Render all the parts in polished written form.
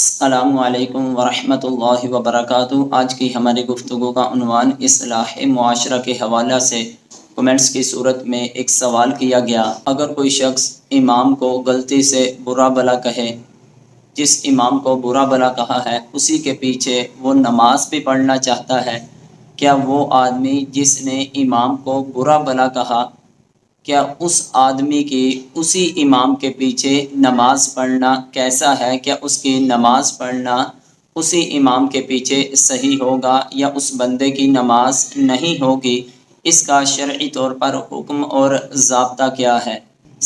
السلام علیکم ورحمۃ اللہ وبرکاتہ۔ آج کی ہماری گفتگو کا عنوان اصلاح معاشرہ کے حوالہ سے کمنٹس کی صورت میں ایک سوال کیا گیا۔ اگر کوئی شخص امام کو غلطی سے برا بھلا کہے، جس امام کو برا بھلا کہا ہے اسی کے پیچھے وہ نماز بھی پڑھنا چاہتا ہے، کیا وہ آدمی جس نے امام کو برا بھلا کہا، کیا اس آدمی کی اسی امام کے پیچھے نماز پڑھنا کیسا ہے؟ کیا اس کی نماز پڑھنا اسی امام کے پیچھے صحیح ہوگا یا اس بندے کی نماز نہیں ہوگی؟ اس کا شرعی طور پر حکم اور ضابطہ کیا ہے؟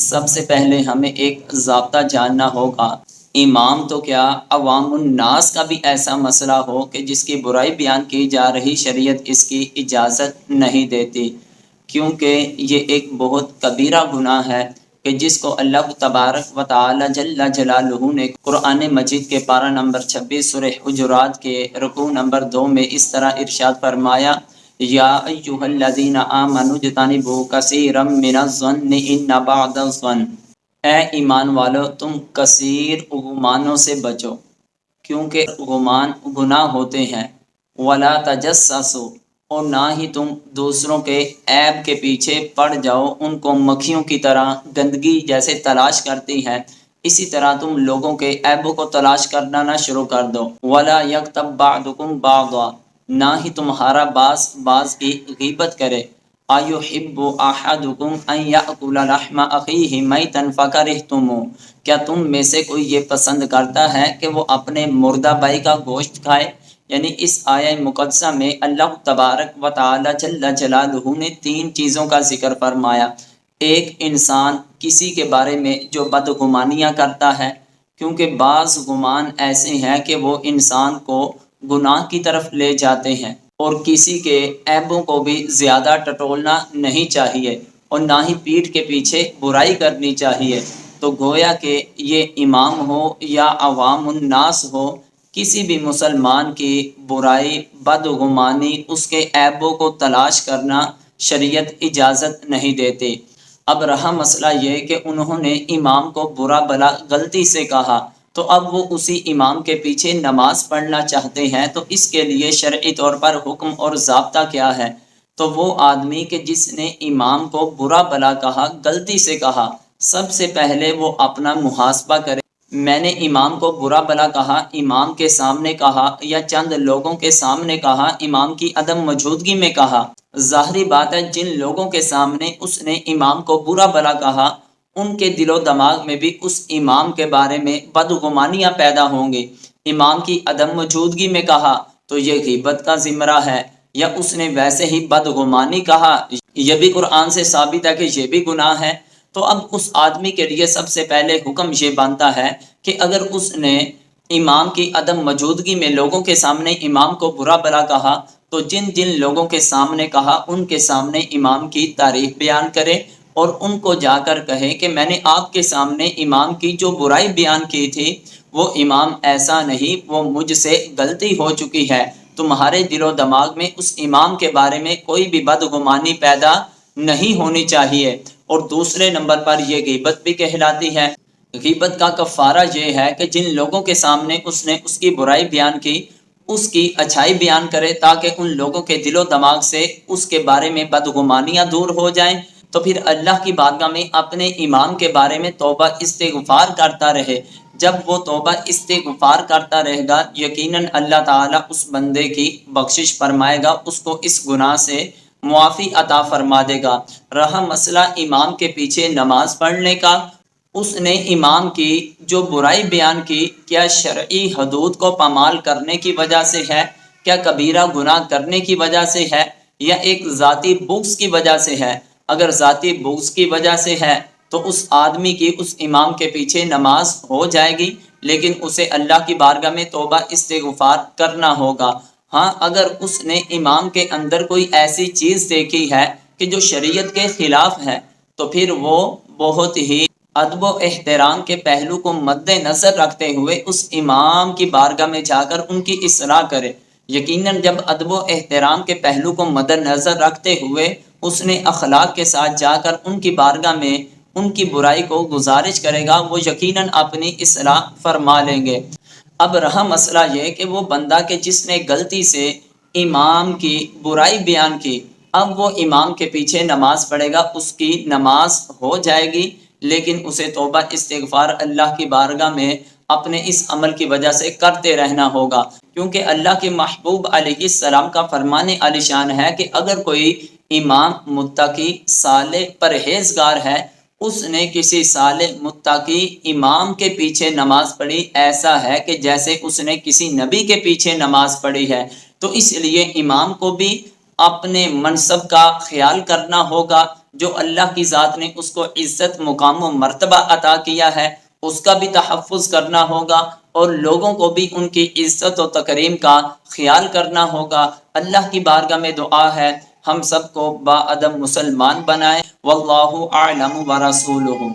سب سے پہلے ہمیں ایک ضابطہ جاننا ہوگا۔ امام تو کیا عوام الناس کا بھی ایسا مسئلہ ہو کہ جس کی برائی بیان کی جا رہی، شریعت اس کی اجازت نہیں دیتی، کیونکہ یہ ایک بہت کبیرہ گناہ ہے کہ جس کو اللہ تبارک و تعالی جل جلالہ نے قرآن مجید کے پارہ نمبر 26 سورہ حجرات کے رکوع نمبر 2 میں اس طرح ارشاد فرمایا: یا ایھا الذین آمنوا اجتنبوا کثیرا من الظن ان بعض الظن، اے ایمان والو تم کثیر گمانوں سے بچو، کیونکہ گمان گناہ ہوتے ہیں۔ ولا تجسسوا، اور نہ ہی تم دوسروں کے عیب کے پیچھے پڑ جاؤ، ان کو مکھیوں کی طرح گندگی جیسے تلاش کرتی ہیں، اسی طرح تم لوگوں کے عیبوں کو تلاش کرنا نہ شروع کر دو۔ ولا یغتب بعضکم بعضا، نہ ہی تمہارا بعض کی غیبت کرے۔ ایحب احدکم ان یاکل لحم اخیہ میتا فکرہتموہ، کیا تم میں سے کوئی یہ پسند کرتا ہے کہ وہ اپنے مردہ بھائی کا گوشت کھائے؟ یعنی اس آیہ مقدسہ میں اللہ تبارک و تعالی جل جلالہ نے 3 چیزوں کا ذکر فرمایا۔ ایک، انسان کسی کے بارے میں جو بدگمانیاں کرتا ہے، کیونکہ بعض گمان ایسے ہیں کہ وہ انسان کو گناہ کی طرف لے جاتے ہیں، اور کسی کے عیبوں کو بھی زیادہ ٹٹولنا نہیں چاہیے اور نہ ہی پیٹھ کے پیچھے برائی کرنی چاہیے۔ تو گویا کہ یہ امام ہو یا عوام الناس ہو، کسی بھی مسلمان کی برائی، بدگمانی، اس کے عیبوں کو تلاش کرنا شریعت اجازت نہیں دیتی۔ اب رہا مسئلہ یہ کہ انہوں نے امام کو برا بھلا غلطی سے کہا، تو اب وہ اسی امام کے پیچھے نماز پڑھنا چاہتے ہیں، تو اس کے لیے شرعی طور پر حکم اور ضابطہ کیا ہے؟ تو وہ آدمی کہ جس نے امام کو برا بھلا کہا، غلطی سے کہا، سب سے پہلے وہ اپنا محاسبہ کرے۔ میں نے امام کو برا بھلا کہا، امام کے سامنے کہا یا چند لوگوں کے سامنے کہا، امام کی عدم موجودگی میں کہا؟ ظاہری بات ہے جن لوگوں کے سامنے اس نے امام کو برا بھلا کہا، ان کے دل و دماغ میں بھی اس امام کے بارے میں بدگمانیاں پیدا ہوں گی۔ امام کی عدم موجودگی میں کہا تو یہ غیبت کا زمرہ ہے، یا اس نے ویسے ہی بدگمانی کہا، یہ بھی قرآن سے ثابت ہے کہ یہ بھی گناہ ہے۔ تو اب اس آدمی کے لیے سب سے پہلے حکم یہ بنتا ہے کہ اگر اس نے امام کی عدم موجودگی میں لوگوں کے سامنے امام کو برا بھلا کہا، تو جن جن لوگوں کے سامنے کہا ان کے سامنے امام کی تعریف بیان کرے اور ان کو جا کر کہے کہ میں نے آپ کے سامنے امام کی جو برائی بیان کی تھی، وہ امام ایسا نہیں، وہ مجھ سے غلطی ہو چکی ہے، تمہارے دل و دماغ میں اس امام کے بارے میں کوئی بھی بدگمانی پیدا نہیں ہونی چاہیے۔ اور دوسرے نمبر پر یہ غیبت بھی کہلاتی ہے۔ غیبت کا کفارہ یہ ہے کہ جن لوگوں کے سامنے اس نے اس کی برائی بیان کی، اس کی اچھائی بیان کرے تاکہ ان لوگوں کے دل و دماغ سے اس کے بارے میں بدگمانیاں دور ہو جائیں، تو پھر اللہ کی بارگاہ میں اپنے امام کے بارے میں توبہ استغفار کرتا رہے۔ جب وہ توبہ استغفار کرتا رہے گا، یقیناً اللہ تعالیٰ اس بندے کی بخشش فرمائے گا، اس کو اس گناہ سے معافی عطا فرما دے گا۔ رہا مسئلہ امام کے پیچھے نماز پڑھنے کا، اس نے امام کی جو برائی بیان کی، کیا شرعی حدود کو پامال کرنے کی وجہ سے ہے، کیا کبیرہ گناہ کرنے کی وجہ سے ہے، یا ایک ذاتی بغض کی وجہ سے ہے؟ اگر ذاتی بغض کی وجہ سے ہے تو اس آدمی کی اس امام کے پیچھے نماز ہو جائے گی، لیکن اسے اللہ کی بارگاہ میں توبہ استغفار کرنا ہوگا۔ ہاں، اگر اس نے امام کے اندر کوئی ایسی چیز دیکھی ہے کہ جو شریعت کے خلاف ہے، تو پھر وہ بہت ہی ادب و احترام کے پہلو کو مد نظر رکھتے ہوئے اس امام کی بارگاہ میں جا کر ان کی اصلاح کرے۔ یقیناً جب ادب و احترام کے پہلو کو مد نظر رکھتے ہوئے اس نے اخلاق کے ساتھ جا کر ان کی بارگاہ میں ان کی برائی کو گزارش کرے گا، وہ یقیناً اپنی اصلاح فرما لیں گے۔ اب رہا مسئلہ یہ کہ وہ بندہ کہ جس نے غلطی سے امام کی برائی بیان کی، اب وہ امام کے پیچھے نماز پڑھے گا، اس کی نماز ہو جائے گی، لیکن اسے توبہ استغفار اللہ کی بارگاہ میں اپنے اس عمل کی وجہ سے کرتے رہنا ہوگا، کیونکہ اللہ کے محبوب علیہ السلام کا فرمان عالی شان ہے کہ اگر کوئی امام متقی صالح پرہیزگار ہے، اس نے کسی صالح متقی امام کے پیچھے نماز پڑھی، ایسا ہے کہ جیسے اس نے کسی نبی کے پیچھے نماز پڑھی ہے۔ تو اس لیے امام کو بھی اپنے منصب کا خیال کرنا ہوگا، جو اللہ کی ذات نے اس کو عزت مقام و مرتبہ عطا کیا ہے، اس کا بھی تحفظ کرنا ہوگا، اور لوگوں کو بھی ان کی عزت و تکریم کا خیال کرنا ہوگا۔ اللہ کی بارگاہ میں دعا ہے ہم سب کو با ادب مسلمان بنائے۔ واللہ اعلم ورسولہ۔